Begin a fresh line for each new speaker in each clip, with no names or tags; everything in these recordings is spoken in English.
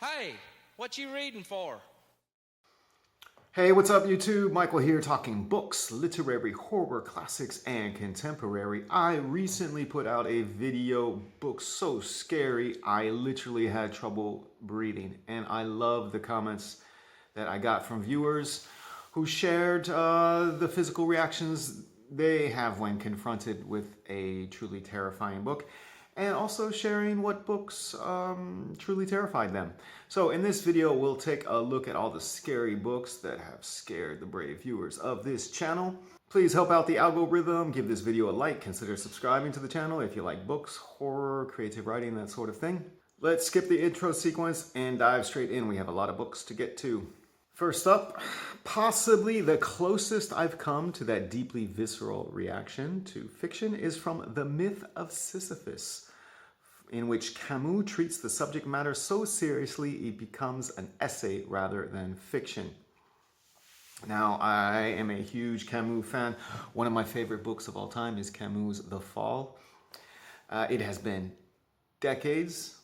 Hey, what you reading for?
Hey, what's up YouTube? Michael here talking books, literary, horror, classics, and contemporary. I recently put out a video, book so scary, I literally had trouble breathing. And I love the comments that I got from viewers who shared the physical reactions they have when confronted with a truly terrifying book, and also sharing what books truly terrified them. So in this video, we'll take a look at all the scary books that have scared the brave viewers of this channel. Please help out the algorithm, give this video a like, consider subscribing to the channel if you like books, horror, creative writing, that sort of thing. Let's skip the intro sequence and dive straight in. We have a lot of books to get to. First up, possibly the closest I've come to that deeply visceral reaction to fiction is from The Myth of Sisyphus, in which Camus treats the subject matter so seriously it becomes an essay rather than fiction. Now, I am a huge Camus fan. One of my favorite books of all time is Camus' The Fall. It has been decades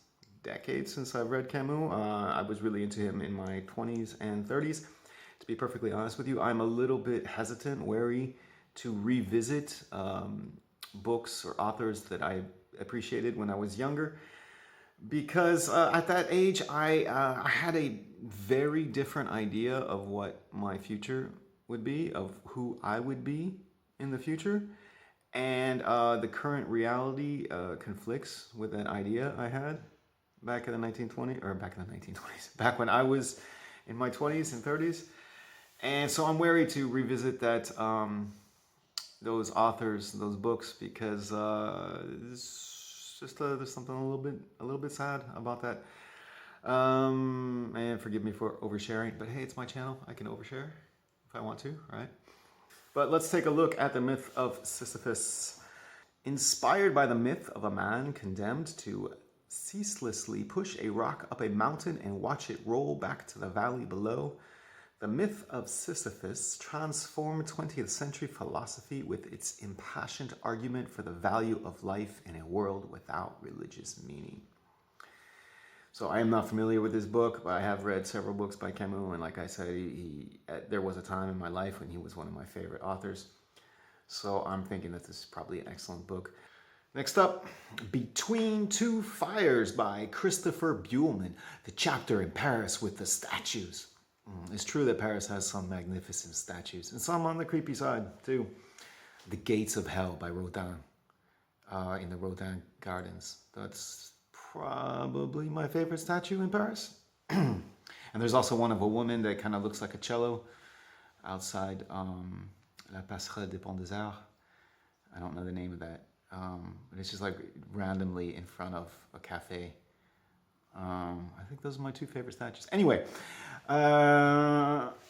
since I've read Camus. I was really into him in my 20s and 30s. To be perfectly honest with you, I'm a little bit hesitant, wary to revisit books or authors that I appreciated when I was younger, because at that age I had a very different idea of what my future would be, of who I would be in the future, and the current reality conflicts with that idea I had back in the 1920s, back when I was in my 20s and 30s. And so I'm wary to revisit that those authors, those books, because it's just there's something a little bit sad about that. And forgive me for oversharing, but hey, it's my channel. I can overshare if I want to, right? But let's take a look at the Myth of Sisyphus. Inspired by the myth of a man condemned to ceaselessly push a rock up a mountain and watch it roll back to the valley below, the Myth of Sisyphus transformed 20th century philosophy with its impassioned argument for the value of life in a world without religious meaning. So I am not familiar with this book, but I have read several books by Camus, and like I said, there was a time in my life when he was one of my favorite authors. So I'm thinking that this is probably an excellent book. Next up, Between Two Fires by Christopher Buehlman, the chapter in Paris with the statues. It's true that Paris has some magnificent statues, and some on the creepy side too. The Gates of Hell by Rodin, in the Rodin Gardens. That's probably my favorite statue in Paris. And there's also one of a woman that kind of looks like a cello outside La Passerelle des Ponts des Arts. I don't know the name of that. But it's just like randomly in front of a cafe. I think those are my two favorite statues. Anyway,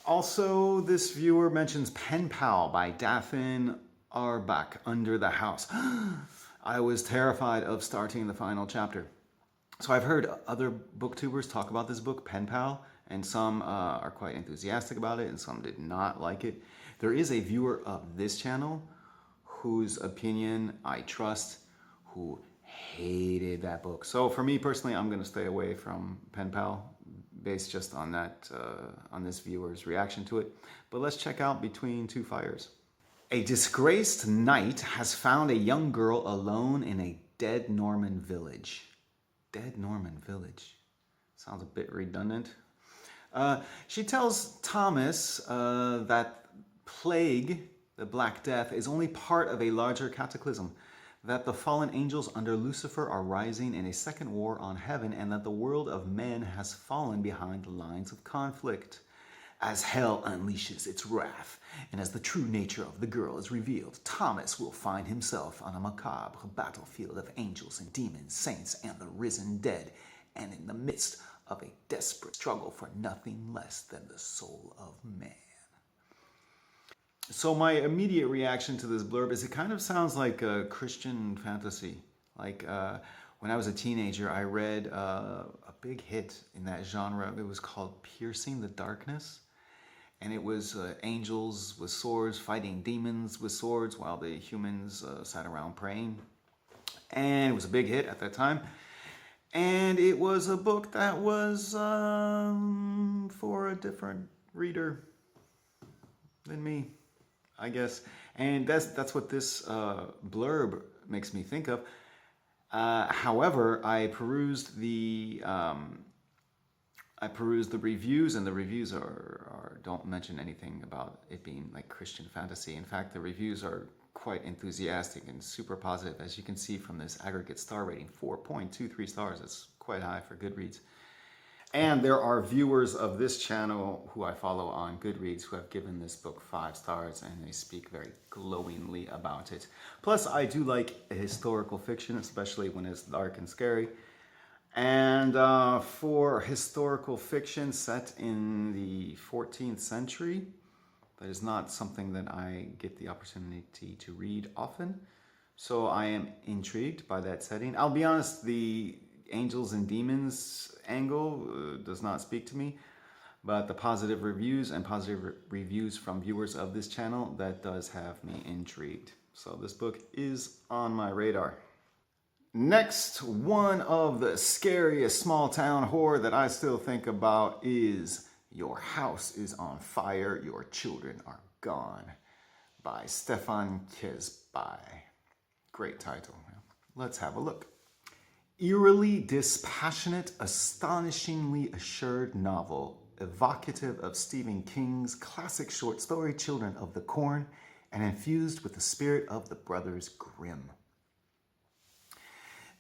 also this viewer mentions Pen Pal by Daphne Arbach, Under the House. I was terrified of starting the final chapter. So I've heard other booktubers talk about this book, Pen Pal, and some are quite enthusiastic about it and some did not like it. There is a viewer of this channel whose opinion I trust, who hated that book. So for me personally, I'm going to stay away from Pen Pal, based just on that, on this viewer's reaction to it. But let's check out Between Two Fires. A disgraced knight has found a young girl alone in a dead Norman village. Dead Norman village. Sounds a bit redundant. She tells Thomas that plague, the Black Death, is only part of a larger cataclysm, that the fallen angels under Lucifer are rising in a second war on heaven, and that the world of men has fallen behind lines of conflict. As hell unleashes its wrath, and as the true nature of the girl is revealed, Thomas will find himself on a macabre battlefield of angels and demons, saints and the risen dead, and in the midst of a desperate struggle for nothing less than the soul of man. So my immediate reaction to this blurb is it kind of sounds like a Christian fantasy. Like when I was a teenager, I read a big hit in that genre. It was called Piercing the Darkness. And it was angels with swords fighting demons with swords while the humans sat around praying. And it was a big hit at that time. And it was a book that was for a different reader than me, I guess. And that's what this blurb makes me think of. However, I perused the reviews, and the reviews are don't mention anything about it being like Christian fantasy. In fact, the reviews are quite enthusiastic and super positive, as you can see from this aggregate star rating, 4.23 stars. That's quite high for Goodreads. And there are viewers of this channel who I follow on Goodreads who have given this book 5 stars, and they speak very glowingly about it. Plus, I do like historical fiction, especially when it's dark and scary. And for historical fiction set in the 14th century, that is not something that I get the opportunity to read often. So I am intrigued by that setting. I'll be honest, the angels and demons angle does not speak to me, but the positive reviews and positive reviews from viewers of this channel, that does have me intrigued. So this book is on my radar. Next, one of the scariest small town horror that I still think about is Your House is on Fire, Your Children Are Gone by Stefan Kesby. Great title. Let's have a look. Eerily dispassionate, astonishingly assured novel, evocative of Stephen King's classic short story Children of the Corn, and infused with the spirit of the Brothers Grimm.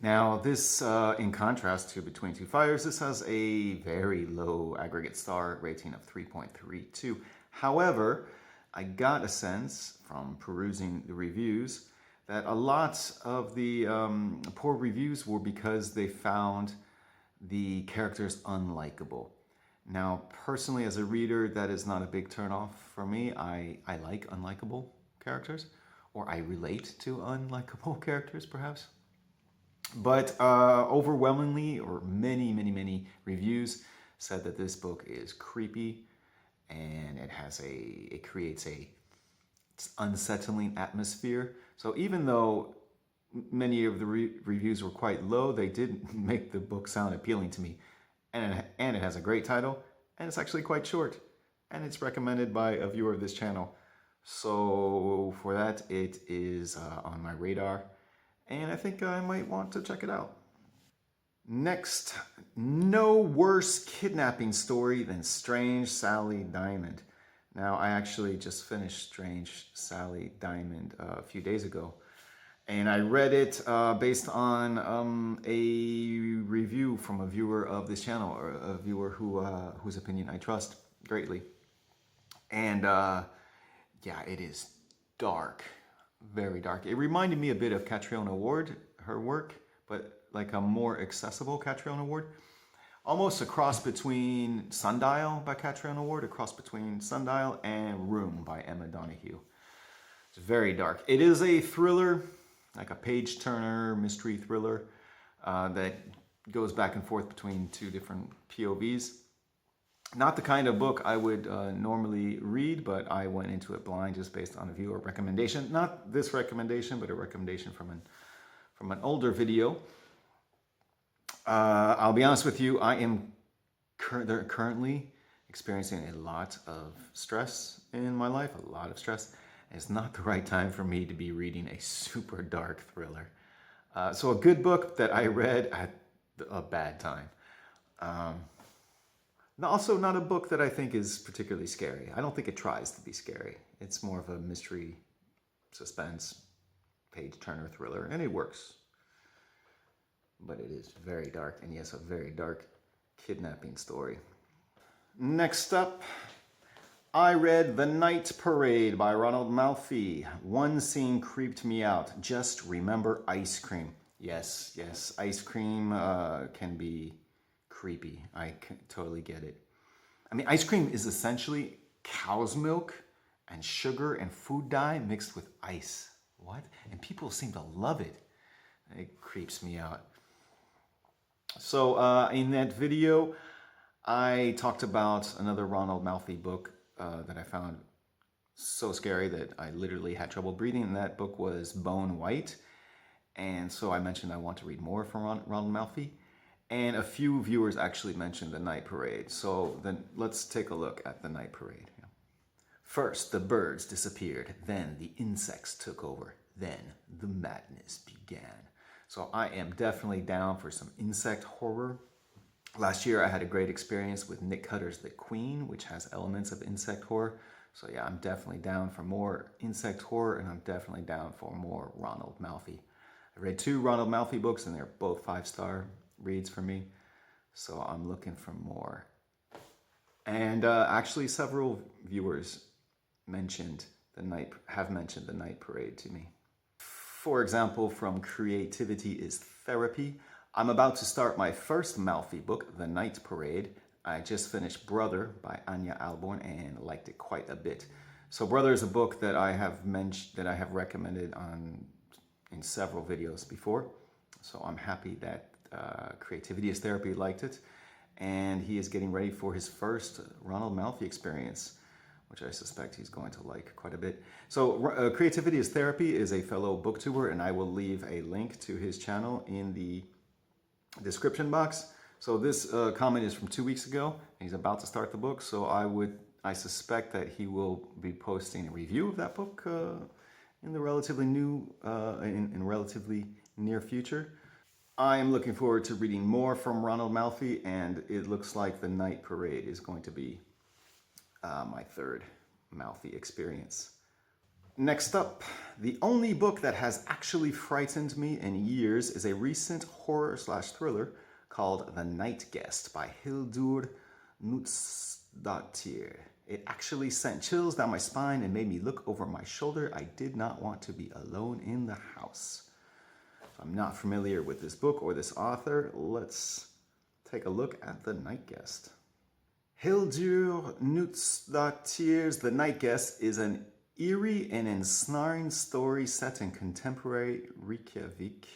Now, this, in contrast to Between Two Fires, this has a very low aggregate star rating of 3.32. However, I got a sense from perusing the reviews that a lot of the poor reviews were because they found the characters unlikable. Now, personally, as a reader, that is not a big turnoff for me. I like unlikable characters, or I relate to unlikable characters, perhaps. But overwhelmingly, or many reviews said that this book is creepy, and it creates a unsettling atmosphere. So even though many of the reviews were quite low, they did make the book sound appealing to me. And it has a great title, and it's actually quite short, and it's recommended by a viewer of this channel. So for that, it is on my radar, and I think I might want to check it out. Next, no worse kidnapping story than Strange Sally Diamond. Now, I actually just finished Strange Sally Diamond a few days ago, and I read it based on a review from a viewer of this channel, or a viewer whose opinion I trust greatly. And yeah, it is dark, very dark. It reminded me a bit of Catriona Ward, her work, but like a more accessible Catriona Ward. Almost a cross between Sundial by Catriona Ward, a cross between Sundial and Room by Emma Donoghue. It's very dark. It is a thriller, like a page-turner mystery thriller that goes back and forth between two different POVs. Not the kind of book I would normally read, but I went into it blind just based on a viewer recommendation. Not this recommendation, but a recommendation from an older video. I'll be honest with you, I am currently experiencing a lot of stress in my life, a lot of stress. It's not the right time for me to be reading a super dark thriller. So a good book that I read at a bad time. Also not a book that I think is particularly scary. I don't think it tries to be scary. It's more of a mystery, suspense, page-turner thriller, and it works. But it is very dark, and yes, a very dark kidnapping story. Next up, I read The Night Parade by Ronald Malfi. One scene creeped me out. Just remember ice cream. Yes, ice cream can be creepy. I can totally get it. I mean, ice cream is essentially cow's milk and sugar and food dye mixed with ice. What? And people seem to love it. It creeps me out. So in that video, I talked about another Ronald Malfi book that I found so scary that I literally had trouble breathing, and that book was Bone White. And so I mentioned I want to read more from Ronald Malfi. And a few viewers actually mentioned the night parade. So then let's take a look at the night parade. First, the birds disappeared. Then the insects took over. Then the madness began. So I am definitely down for some insect horror. Last year I had a great experience with Nick Cutter's The Queen, which has elements of insect horror. So yeah, I'm definitely down for more insect horror, and I'm definitely down for more Ronald Malfi. I read 2 Ronald Malfi books, and they're both 5-star reads for me. So I'm looking for more. And actually several viewers have mentioned the night parade to me. For example, from Creativity is Therapy. I'm about to start my first Malfi book, The Night Parade. I just finished Brother by Anya Alborn and liked it quite a bit. So Brother is a book that I have recommended in several videos before. So I'm happy that Creativity is Therapy liked it, and he is getting ready for his first Ronald Malfi experience, which I suspect he's going to like quite a bit. So Creativity is Therapy is a fellow booktuber, and I will leave a link to his channel in the description box. So this comment is from 2 weeks ago, and he's about to start the book. So I suspect that he will be posting a review of that book in the relatively near future. I am looking forward to reading more from Ronald Malfi, and it looks like The Night Parade is going to be my third Malfi experience. Next up, the only book that has actually frightened me in years is a recent horror/thriller called The Night Guest by Hildur Knutsdottir. It actually sent chills down my spine and made me look over my shoulder. I did not want to be alone in the house. If I'm not familiar with this book or this author, let's take a look at The Night Guest. Hildur Knutsdottir's The Night Guest is an eerie and ensnaring story set in contemporary Reykjavik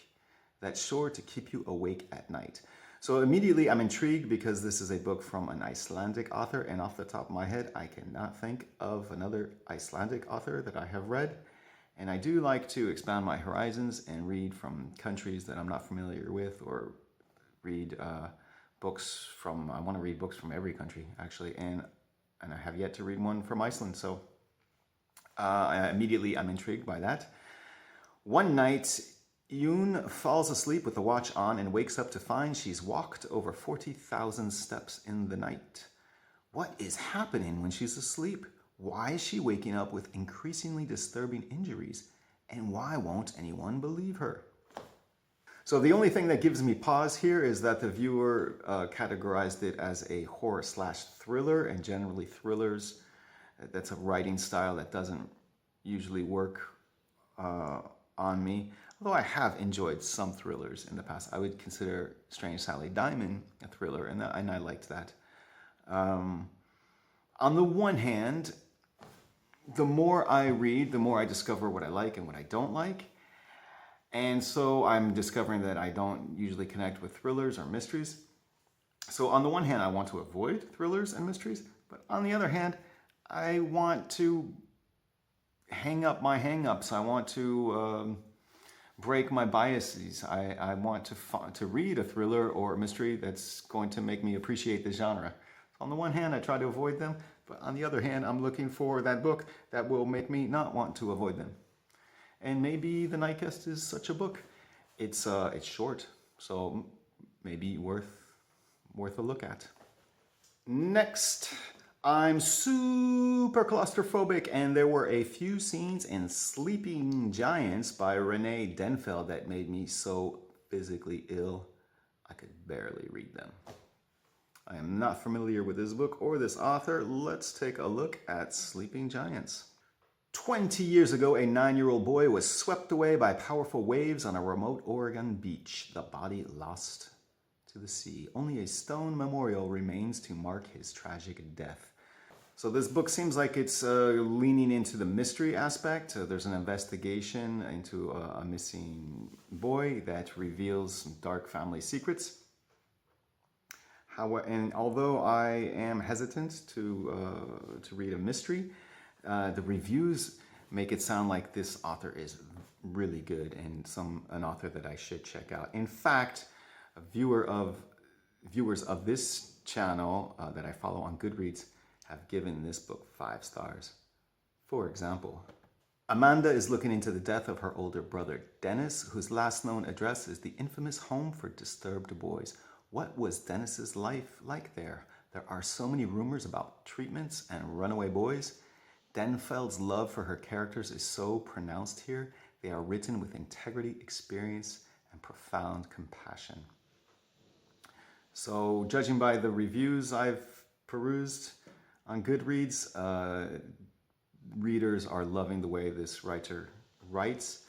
that's sure to keep you awake at night. So immediately I'm intrigued because this is a book from an Icelandic author, and off the top of my head I cannot think of another Icelandic author that I have read. And I do like to expand my horizons and read from countries that I'm not familiar with, or read books from, I want to read books from every country actually, and I have yet to read one from Iceland. So immediately I'm intrigued by that. One night, Yoon falls asleep with the watch on and wakes up to find she's walked over 40,000 steps in the night. What is happening when she's asleep? Why is she waking up with increasingly disturbing injuries? And why won't anyone believe her? So the only thing that gives me pause here is that the viewer categorized it as a horror/thriller, and generally thrillers, that's a writing style that doesn't usually work on me. Although I have enjoyed some thrillers in the past. I would consider Strange Sally Diamond a thriller, and I liked that. On the one hand, the more I read, the more I discover what I like and what I don't like. And so I'm discovering that I don't usually connect with thrillers or mysteries. So on the one hand, I want to avoid thrillers and mysteries, but on the other hand, I want to hang up my hang-ups. I want to break my biases. I want to read a thriller or a mystery that's going to make me appreciate the genre. On the one hand, I try to avoid them, but on the other hand, I'm looking for that book that will make me not want to avoid them. And maybe The Night Guest is such a book. It's short, so maybe worth a look at. Next, I'm super claustrophobic, and there were a few scenes in Sleeping Giants by Renee Denfeld that made me so physically ill I could barely read them. I am not familiar with this book or this author. Let's take a look at Sleeping Giants. 20 years ago, a 9-year-old boy was swept away by powerful waves on a remote Oregon beach, the body lost to the sea. Only a stone memorial remains to mark his tragic death. So this book seems like it's leaning into the mystery aspect. There's an investigation into a missing boy that reveals some dark family secrets. And although I am hesitant to read a mystery, the reviews make it sound like this author is really good and an author that I should check out. In fact, a viewer of viewers of this channel that I follow on Goodreads have given this book 5 stars. For example, Amanda is looking into the death of her older brother, Dennis, whose last known address is the infamous Home for Disturbed Boys. What was Dennis's life like there? There are so many rumors about treatments and runaway boys. Denfeld's love for her characters is so pronounced here. They are written with integrity, experience, and profound compassion. So, judging by the reviews I've perused on Goodreads, readers are loving the way this writer writes,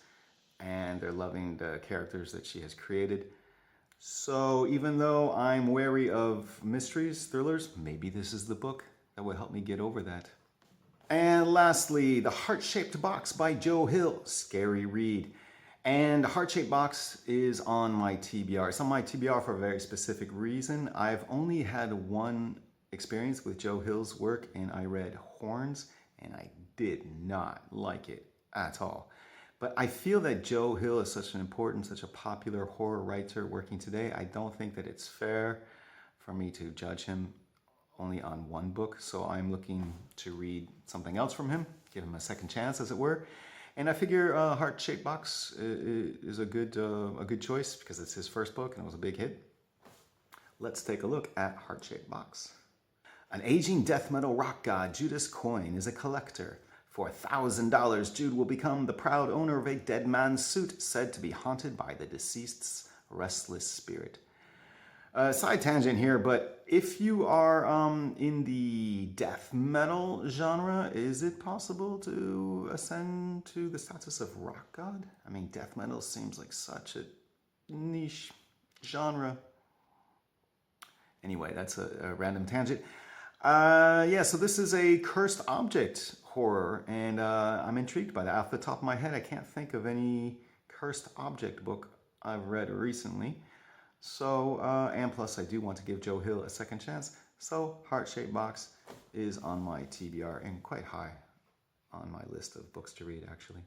and they're loving the characters that she has created. So even though I'm wary of mysteries, thrillers, maybe this is the book that will help me get over that. And lastly, The Heart-Shaped Box by Joe Hill. Scary read. And The Heart-Shaped Box is on my TBR. It's on my TBR for a very specific reason. I've only had one experience with Joe Hill's work, and I read Horns, and I did not like it at all. But I feel that Joe Hill is such an important, such a popular horror writer working today. I don't think that it's fair for me to judge him only on one book. So I'm looking to read something else from him, give him a second chance, as it were. And I figure Heart-Shaped Box is a good choice because it's his first book and it was a big hit. Let's take a look at Heart-Shaped Box. An aging death metal rock god, Judas Coin, is a collector. For $1,000, Jude will become the proud owner of a dead man's suit said to be haunted by the deceased's restless spirit. Side tangent here, but if you are in the death metal genre, is it possible to ascend to the status of rock god? I mean, death metal seems like such a niche genre. Anyway, that's a random tangent. Yeah, so this is a cursed object horror, and I'm intrigued by that. Off the top of my head, I can't think of any cursed object book I've read recently. So, and plus I do want to give Joe Hill a second chance. So, Heart-Shaped Box is on my TBR and quite high on my list of books to read, actually.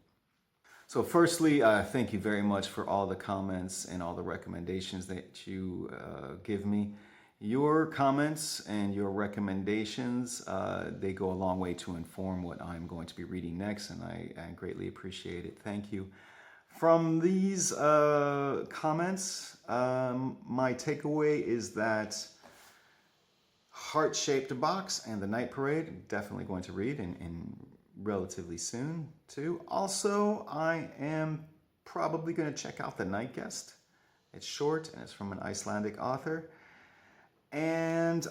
So firstly, thank you very much for all the comments and all the recommendations that you give me. Your comments and your recommendations, they go a long way to inform what I'm going to be reading next, and I greatly appreciate it. Thank you. From these comments, my takeaway is that Heart-Shaped Box and The Night Parade, definitely going to read in relatively soon too. Also, I am probably going to check out The Night Guest. It's short and it's from an Icelandic author. And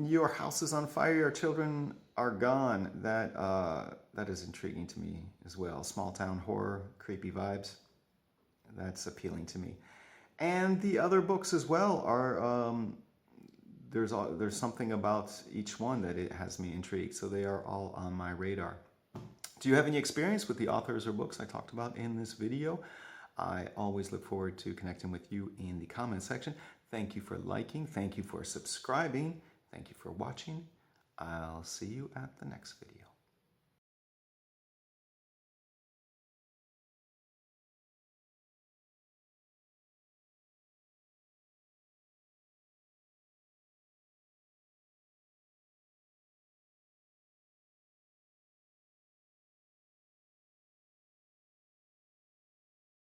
Your House is on Fire, Your Children Are Gone. That is intriguing to me as well. Small town horror, creepy vibes. That's appealing to me. And the other books as well are, there's something about each one that it has me intrigued. So they are all on my radar. Do you have any experience with the authors or books I talked about in this video? I always look forward to connecting with you in the comment section. Thank you for liking. Thank you for subscribing. Thank you for watching. I'll see you at the next video.